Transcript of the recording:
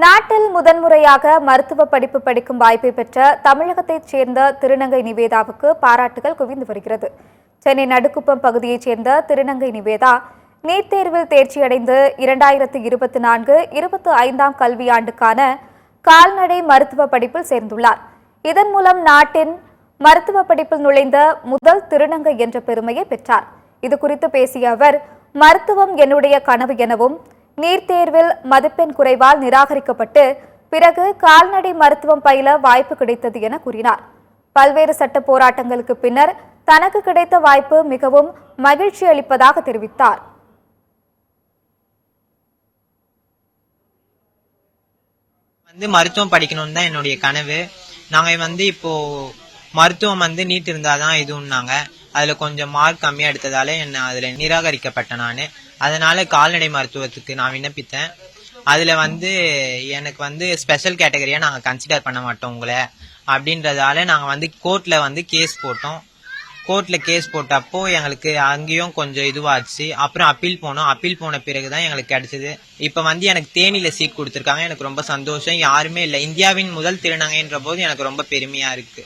நாட்டில் முதன்முறையாக மருத்துவ படிப்பு படிக்கும் வாய்ப்பை பெற்ற தமிழகத்தைச் சேர்ந்த திருநங்கை நிவேதாவுக்கு பாராட்டுகள் குவிந்து வருகிறது. சென்னை நடுக்குப்பம் பகுதியைச் சேர்ந்த திருநங்கை நிவேதா நீட் தேர்வில் தேர்ச்சியடைந்து 2024-25 கல்வியாண்டுக்கான கால்நடை மருத்துவ படிப்பில் சேர்ந்துள்ளார். இதன் மூலம் நாட்டின் மருத்துவ படிப்பில் நுழைந்த முதல் திருநங்கை என்ற பெருமையை பெற்றார். இதுகுறித்து பேசிய அவர், மருத்துவம் என்னுடைய கனவு எனவும் நீட் தேர்வில் மதிப்பெண் குறைவால் நிராகரிக்கப்பட்டு பிறகு கால்நடை மருத்துவம் பயில வாய்ப்பு கிடைத்தது என கூறினார். பல்வேறு சட்ட போராட்டங்களுக்கு பின்னர் தனக்கு கிடைத்த வாய்ப்பு மிகவும் மகிழ்ச்சி அளிப்பதாக தெரிவித்தார். மருத்துவம் படிக்கணும்னு தான் என்னுடைய கனவு. நாங்க இப்போ மருத்துவம் நீட் இருந்தாதான் இதுன்னாங்க. அதுல கொஞ்சம் மார்க் கம்மியா எடுத்ததால என்ன அதுல நிராகரிக்கப்பட்டேன் நானு. அதனால கால்நடை மருத்துவத்துக்கு நான் விண்ணப்பித்தேன். அதுல எனக்கு ஸ்பெஷல் கேட்டகரியா நாங்க கன்சிடர் பண்ண மாட்டோம் உங்களை அப்படின்றதால நாங்க கோர்ட்ல கேஸ் போட்டோம். கோர்ட்ல கேஸ் போட்டப்போ எங்களுக்கு அங்கேயும் கொஞ்சம் இதுவாச்சு. அப்புறம் அப்பீல் போனோம். அப்பீல் போன பிறகுதான் எங்களுக்கு கிடைச்சது. இப்ப எனக்கு தேனியில சீட் கொடுத்திருக்காங்க. எனக்கு ரொம்ப சந்தோஷம். யாருமே இல்லை. இந்தியாவின் முதல் திருநங்கைன்ற போது எனக்கு ரொம்ப பெருமையா இருக்கு.